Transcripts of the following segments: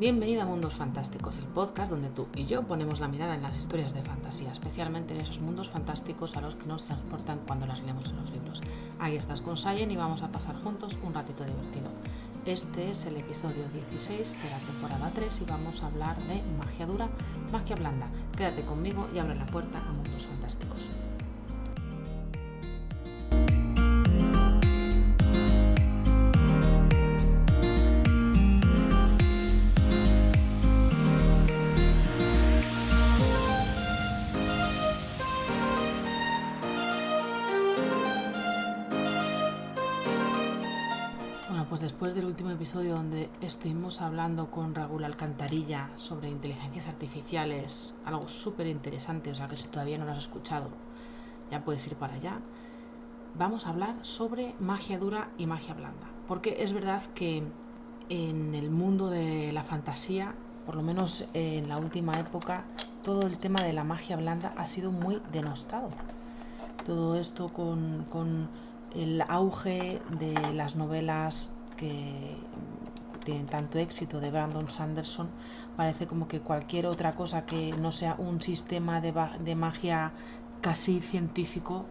Bienvenido a Mundos Fantásticos, el podcast donde tú y yo ponemos la mirada en las historias de fantasía, especialmente en esos mundos fantásticos a los que nos transportan cuando las leemos en los libros. Ahí estás con Sayen y vamos a pasar juntos un ratito divertido. Este es el episodio 16 de la temporada 3 y vamos a hablar de magia dura, magia blanda. Quédate conmigo y abre la puerta a Mundos Fantásticos. Pues después del último episodio donde estuvimos hablando con Raúl Alcantarilla sobre inteligencias artificiales, algo súper interesante, o sea que si todavía no lo has escuchado ya puedes ir para allá, vamos a hablar sobre magia dura y magia blanda, porque es verdad que en el mundo de la fantasía, por lo menos en la última época, todo el tema de la magia blanda ha sido muy denostado. Todo esto con el auge de las novelas que tienen tanto éxito de Brandon Sanderson, parece como que cualquier otra cosa que no sea un sistema de magia casi científico,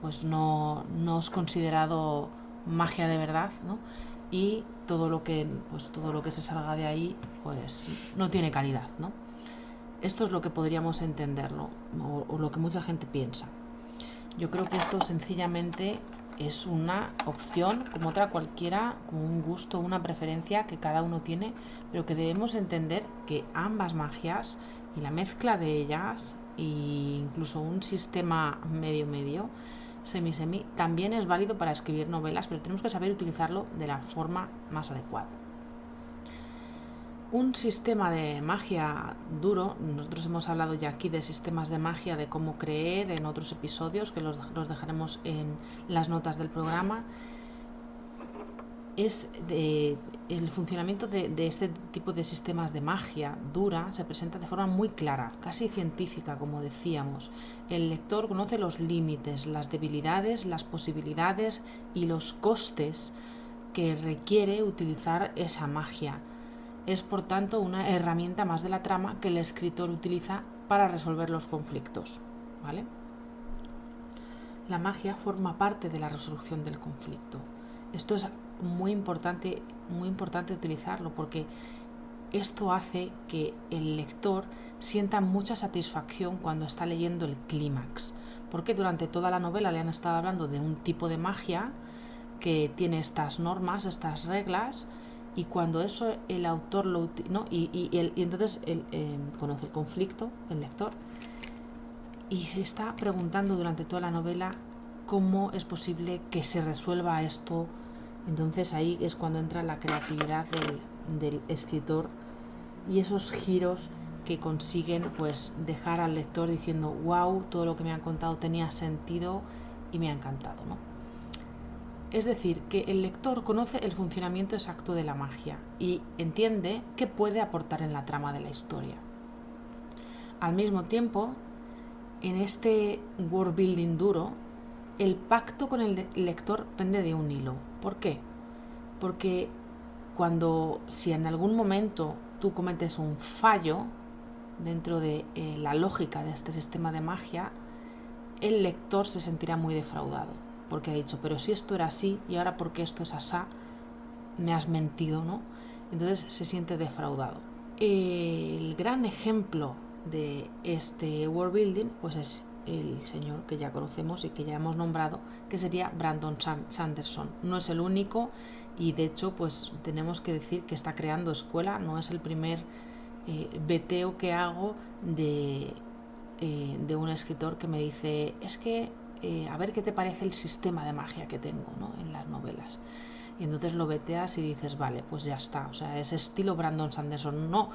pues no es considerado magia de verdad, ¿no? Y todo lo que se salga de ahí, pues no tiene calidad, ¿no? Esto es lo que podríamos entenderlo, o lo que mucha gente piensa. Yo creo que esto sencillamente es una opción como otra cualquiera, como un gusto, una preferencia que cada uno tiene, pero que debemos entender que ambas magias y la mezcla de ellas e incluso un sistema medio, semi, también es válido para escribir novelas, pero tenemos que saber utilizarlo de la forma más adecuada. Un sistema de magia duro, nosotros hemos hablado ya aquí de sistemas de magia, de cómo creer en otros episodios, que los dejaremos en las notas del programa. El funcionamiento de este tipo de sistemas de magia dura se presenta de forma muy clara, casi científica, como decíamos. El lector conoce los límites, las debilidades, las posibilidades y los costes que requiere utilizar esa magia. Es, por tanto, una herramienta más de la trama que el escritor utiliza para resolver los conflictos, ¿vale? La magia forma parte de la resolución del conflicto. Esto es muy importante utilizarlo, porque esto hace que el lector sienta mucha satisfacción cuando está leyendo el clímax, porque durante toda la novela le han estado hablando de un tipo de magia que tiene estas normas, estas reglas, y cuando eso el autor lo ¿no? y entonces él conoce el conflicto, el lector, y se está preguntando durante toda la novela cómo es posible que se resuelva esto. Entonces ahí es cuando entra la creatividad del escritor y esos giros que consiguen pues dejar al lector diciendo wow, todo lo que me han contado tenía sentido y me ha encantado, ¿no? Es decir, que el lector conoce el funcionamiento exacto de la magia y entiende qué puede aportar en la trama de la historia. Al mismo tiempo, en este world building duro, el pacto con el lector pende de un hilo. ¿Por qué? Porque si en algún momento tú cometes un fallo dentro de la lógica de este sistema de magia, el lector se sentirá muy defraudado, porque ha dicho, pero si esto era así y ahora porque esto es asá, me has mentido, ¿no? Entonces se siente defraudado. El gran ejemplo de este world building pues es el señor que ya conocemos y que ya hemos nombrado, que sería Brandon Sanderson. No es el único y de hecho pues tenemos que decir que está creando escuela, no es el primer veteo que hago de un escritor que me dice, es que a ver qué te parece el sistema de magia que tengo, ¿no? En las novelas. Y entonces lo veteas y dices, vale, pues ya está. O sea, es estilo Brandon Sanderson. No,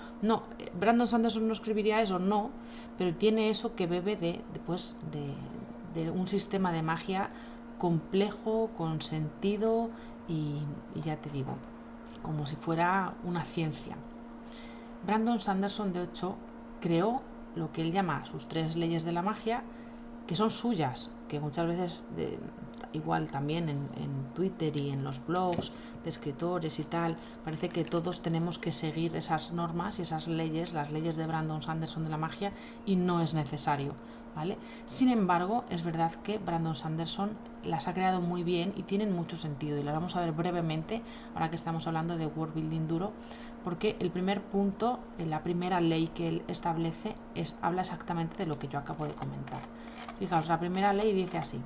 Brandon Sanderson no escribiría eso, no, pero tiene eso que bebe de un sistema de magia complejo, con sentido y ya te digo, como si fuera una ciencia. Brandon Sanderson, de hecho, creó lo que él llama sus 3 leyes de la magia, que son suyas, que muchas veces igual también en Twitter y en los blogs de escritores y tal, parece que todos tenemos que seguir esas normas y esas leyes, las leyes de Brandon Sanderson de la magia, y no es necesario, ¿vale? Sin embargo, es verdad que Brandon Sanderson las ha creado muy bien y tienen mucho sentido, y las vamos a ver brevemente ahora que estamos hablando de world building duro, porque el primer punto, la primera ley que él establece habla exactamente de lo que yo acabo de comentar. Fijaos, la primera ley dice así: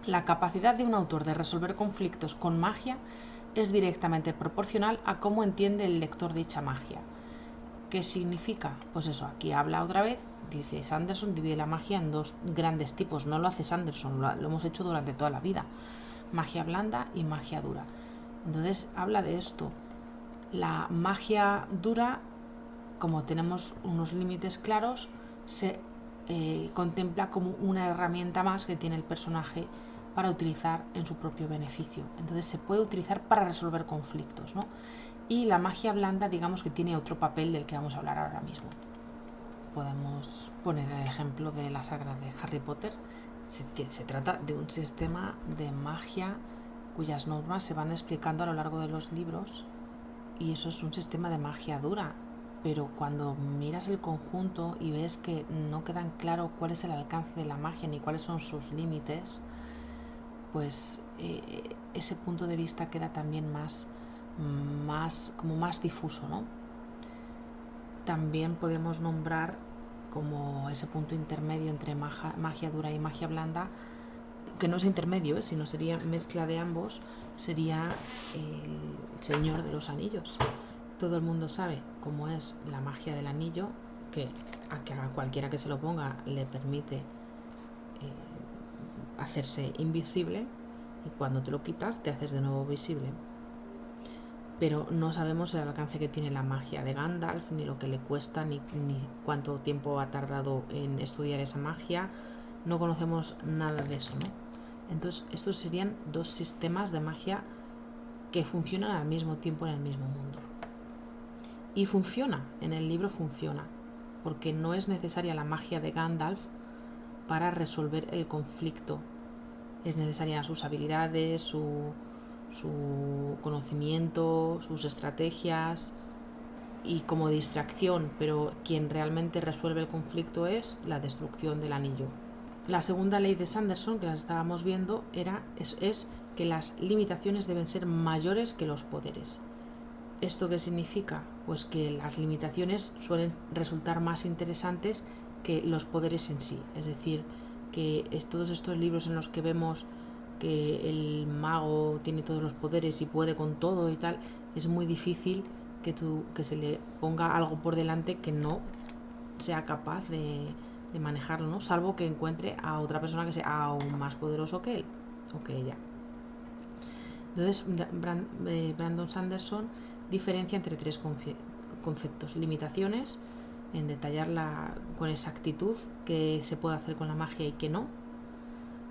la capacidad de un autor de resolver conflictos con magia es directamente proporcional a cómo entiende el lector dicha magia. ¿Qué significa? Pues eso, aquí habla otra vez, dice Sanderson divide la magia en dos grandes tipos. No lo hace Sanderson, lo hemos hecho durante toda la vida: magia blanda y magia dura. Entonces habla de esto. La magia dura, como tenemos unos límites claros, se contempla como una herramienta más que tiene el personaje para utilizar en su propio beneficio. Entonces se puede utilizar para resolver conflictos, ¿no? Y la magia blanda, digamos que tiene otro papel del que vamos a hablar ahora mismo. Podemos poner el ejemplo de la saga de Harry Potter. Se trata de un sistema de magia cuyas normas se van explicando a lo largo de los libros, y eso es un sistema de magia dura. Pero cuando miras el conjunto y ves que no quedan claro cuál es el alcance de la magia ni cuáles son sus límites, pues ese punto de vista queda también más difuso, ¿no? También podemos nombrar como ese punto intermedio entre magia dura y magia blanda, que no es intermedio, sino sería mezcla de ambos, sería el Señor de los Anillos. Todo el mundo sabe cómo es la magia del anillo, que a cualquiera que se lo ponga le permite hacerse invisible, y cuando te lo quitas te haces de nuevo visible. Pero no sabemos el alcance que tiene la magia de Gandalf, ni lo que le cuesta, ni cuánto tiempo ha tardado en estudiar esa magia. No conocemos nada de eso, ¿no? Entonces estos serían dos sistemas de magia que funcionan al mismo tiempo en el mismo mundo. Y funciona, en el libro funciona, porque no es necesaria la magia de Gandalf para resolver el conflicto. Es necesaria sus habilidades, su conocimiento, sus estrategias y como distracción, pero quien realmente resuelve el conflicto es la destrucción del anillo. La segunda ley de Sanderson, que la estábamos viendo, es que las limitaciones deben ser mayores que los poderes. ¿Esto qué significa? Pues que las limitaciones suelen resultar más interesantes que los poderes en sí. Es decir, que todos estos libros en los que vemos que el mago tiene todos los poderes y puede con todo y tal, es muy difícil que se le ponga algo por delante que no sea capaz de manejarlo, ¿no? Salvo que encuentre a otra persona que sea aún más poderoso que él o que ella. Entonces Brandon Sanderson diferencia entre tres conceptos: limitaciones, en detallarla con exactitud qué se puede hacer con la magia y qué no;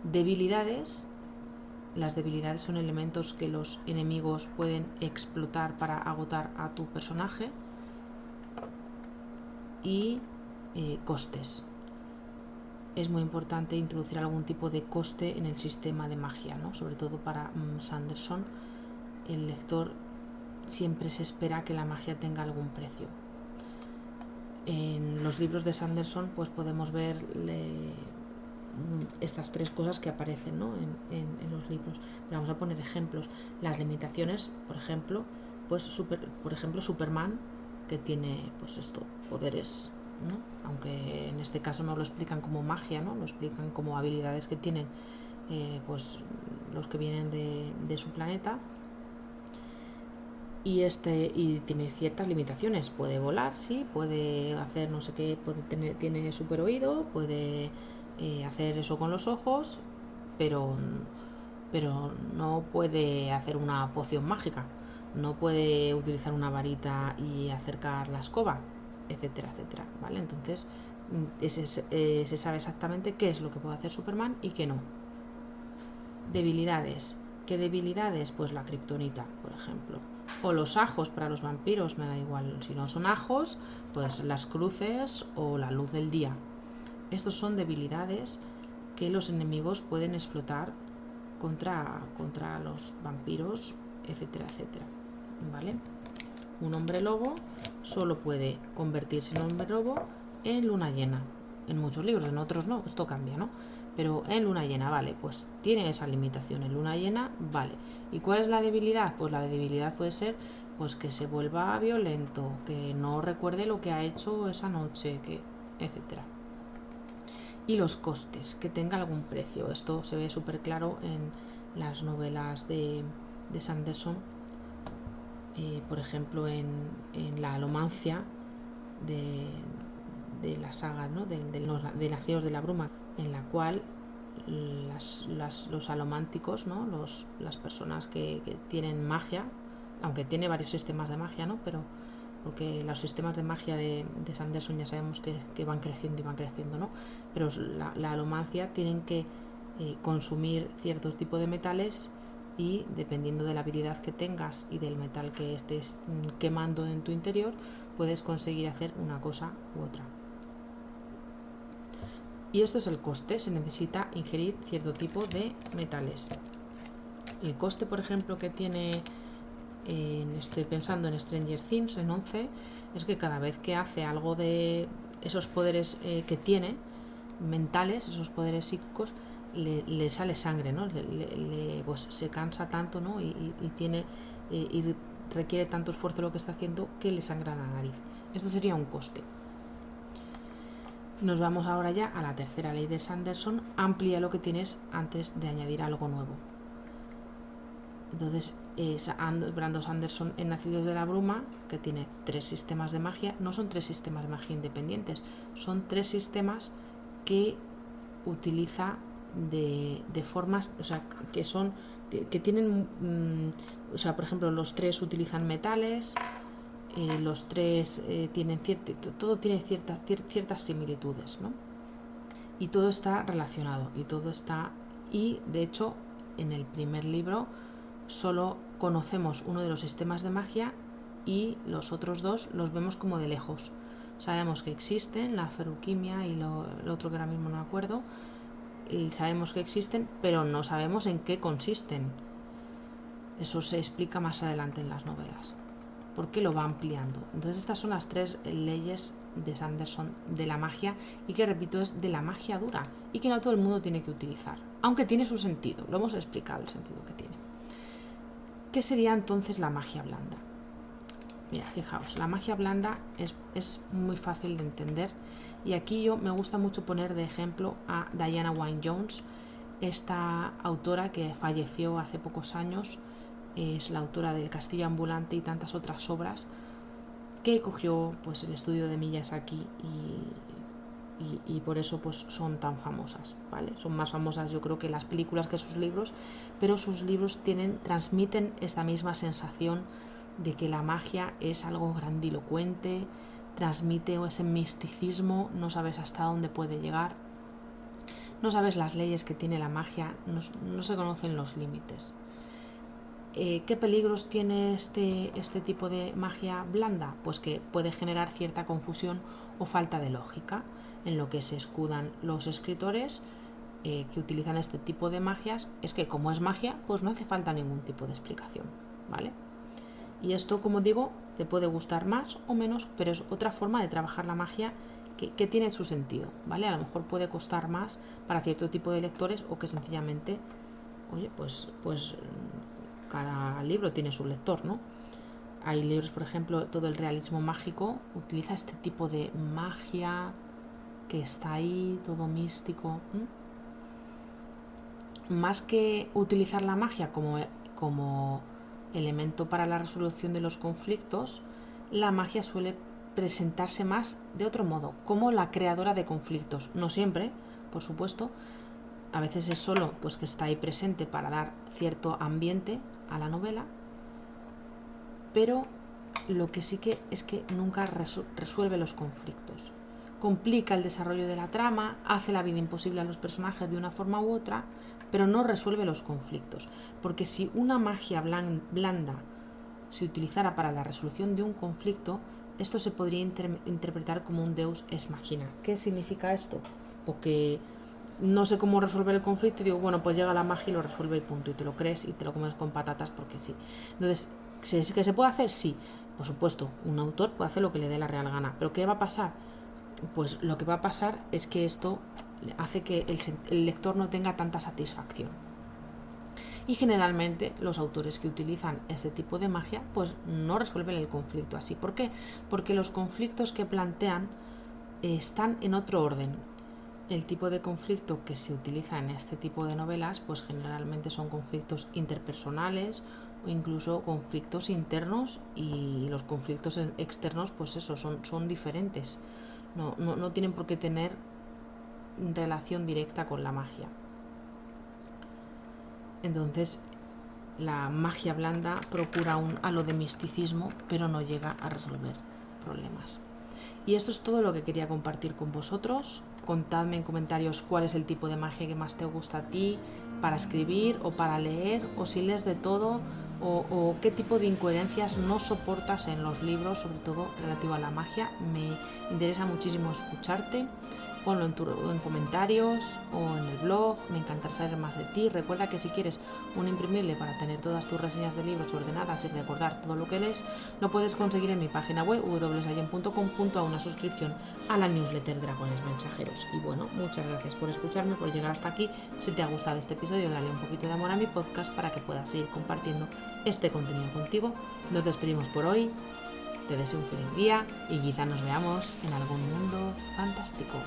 debilidades, las debilidades son elementos que los enemigos pueden explotar para agotar a tu personaje; y costes. Es muy importante introducir algún tipo de coste en el sistema de magia, ¿no? Sobre todo para Sanderson, el lector siempre se espera que la magia tenga algún precio. En los libros de Sanderson pues podemos ver estas tres cosas que aparecen, ¿no? en los libros. Pero vamos a poner ejemplos. Las limitaciones, por ejemplo, Superman, que tiene pues poderes, ¿no? Aunque en este caso no lo explican como magia, ¿no? Lo explican como habilidades que tienen pues los que vienen de su planeta. Y tiene ciertas limitaciones. Puede volar, sí, puede hacer no sé qué, tiene super oído, puede hacer eso con los ojos, pero no puede hacer una poción mágica, no puede utilizar una varita y acercar la escoba, etcétera, etcétera, ¿vale? Entonces se sabe exactamente qué es lo que puede hacer Superman y qué no. Debilidades. ¿Qué debilidades? Pues la kriptonita, por ejemplo. O los ajos para los vampiros, me da igual. Si no son ajos, pues las cruces o la luz del día. Estos son debilidades que los enemigos pueden explotar contra los vampiros, etcétera, etcétera, ¿vale? Un hombre lobo solo puede convertirse en hombre lobo en luna llena. En muchos libros, en otros no, esto cambia, ¿no? Pero en luna llena, vale, pues tiene esa limitación. En luna llena, vale. ¿Y cuál es la debilidad? Pues la debilidad puede ser pues que se vuelva violento, que no recuerde lo que ha hecho esa noche, que etcétera. Y los costes, que tenga algún precio. Esto se ve súper claro en las novelas de Sanderson. Por ejemplo, en la alomancia de la saga, ¿no? de Nacidos de la Bruma, en la cual los alománticos, ¿no? Las personas que tienen magia, aunque tiene varios sistemas de magia, ¿no? Pero porque los sistemas de magia de Sanderson ya sabemos que van creciendo y van creciendo, ¿no? Pero la alomancia tienen que consumir ciertos tipos de metales y dependiendo de la habilidad que tengas y del metal que estés quemando en tu interior, puedes conseguir hacer una cosa u otra. Y esto es el coste, se necesita ingerir cierto tipo de metales. El coste, por ejemplo, que tiene, estoy pensando en Stranger Things, en 11, es que cada vez que hace algo de esos poderes que tiene, mentales, esos poderes psíquicos, le sale sangre, ¿no? Pues se cansa tanto, ¿no? Y tiene y requiere tanto esfuerzo lo que está haciendo que le sangra la nariz. Esto sería un coste. Nos vamos ahora ya a la tercera ley de Sanderson. Amplía lo que tienes antes de añadir algo nuevo. Entonces, Brandon Sanderson en Nacidos de la Bruma, que tiene 3 sistemas de magia, no son 3 sistemas de magia independientes, son 3 sistemas que utiliza de formas, o sea, que tienen, o sea, por ejemplo, los 3 utilizan metales, los 3 tienen todo tiene ciertas similitudes, ¿no? Y todo está relacionado y de hecho en el primer libro solo conocemos uno de los sistemas de magia y los otros 2 los vemos como de lejos. Sabemos que existen, la feruquimia y lo otro que ahora mismo no me acuerdo, y sabemos que existen, pero no sabemos en qué consisten. Eso se explica más adelante en las novelas, porque lo va ampliando. Entonces estas son las 3 leyes de Sanderson de la magia, y que repito, es de la magia dura y que no todo el mundo tiene que utilizar, aunque tiene su sentido, lo hemos explicado el sentido que tiene. ¿Qué sería entonces la magia blanda? Mira, fijaos, la magia blanda es muy fácil de entender, y aquí me gusta mucho poner de ejemplo a Diana Wynne Jones, esta autora que falleció hace pocos años. Es la autora del Castillo Ambulante y tantas otras obras, que cogió pues el estudio de Miyazaki y por eso pues son tan famosas, ¿vale? Son más famosas yo creo que las películas que sus libros, pero sus libros transmiten esta misma sensación de que la magia es algo grandilocuente, transmite ese misticismo, no sabes hasta dónde puede llegar, no sabes las leyes que tiene la magia, no se conocen los límites. ¿Qué peligros tiene este tipo de magia blanda? Pues que puede generar cierta confusión o falta de lógica, en lo que se escudan los escritores que utilizan este tipo de magias, es que como es magia, pues no hace falta ningún tipo de explicación, ¿vale? Y esto, como digo, te puede gustar más o menos, pero es otra forma de trabajar la magia que tiene su sentido, ¿vale? A lo mejor puede costar más para cierto tipo de lectores, o que sencillamente, oye, pues cada libro tiene su lector, ¿no? Hay libros, por ejemplo, todo el realismo mágico utiliza este tipo de magia que está ahí, todo místico. Más que utilizar la magia como elemento para la resolución de los conflictos, la magia suele presentarse más de otro modo, como la creadora de conflictos. No siempre, por supuesto. A veces es solo pues que está ahí presente para dar cierto ambiente a la novela, pero lo que sí que es que nunca resuelve los conflictos. Complica el desarrollo de la trama, hace la vida imposible a los personajes de una forma u otra, pero no resuelve los conflictos. Porque si una magia blanda se utilizara para la resolución de un conflicto, esto se podría interpretar como un deus ex machina. ¿Qué significa esto? Porque no sé cómo resolver el conflicto y digo, bueno, pues llega la magia y lo resuelve y punto, y te lo crees y te lo comes con patatas porque sí. Entonces, ¿que se puede hacer? Sí, por supuesto, un autor puede hacer lo que le dé la real gana, pero ¿qué va a pasar? Pues lo que va a pasar es que esto hace que el lector no tenga tanta satisfacción. Y generalmente los autores que utilizan este tipo de magia pues no resuelven el conflicto así. ¿Por qué? Porque los conflictos que plantean están en otro orden. El tipo de conflicto que se utiliza en este tipo de novelas pues generalmente son conflictos interpersonales o incluso conflictos internos, y los conflictos externos pues eso, son diferentes. No tienen por qué tener relación directa con la magia. Entonces, la magia blanda procura un halo de misticismo, pero no llega a resolver problemas. Y esto es todo lo que quería compartir con vosotros. Contadme en comentarios cuál es el tipo de magia que más te gusta a ti para escribir o para leer, o si lees de todo, o qué tipo de incoherencias no soportas en los libros, sobre todo relativo a la magia. Me interesa muchísimo escucharte. Ponlo en comentarios o en el blog, me encantará saber más de ti. Recuerda que si quieres un imprimible para tener todas tus reseñas de libros ordenadas y recordar todo lo que lees, lo puedes conseguir en mi página web www.sayen.com junto a una suscripción a la newsletter Dragones Mensajeros. Y bueno, muchas gracias por escucharme, por llegar hasta aquí. Si te ha gustado este episodio, dale un poquito de amor a mi podcast para que puedas seguir compartiendo este contenido contigo. Nos despedimos por hoy. Te deseo un feliz día y quizá nos veamos en algún mundo fantástico.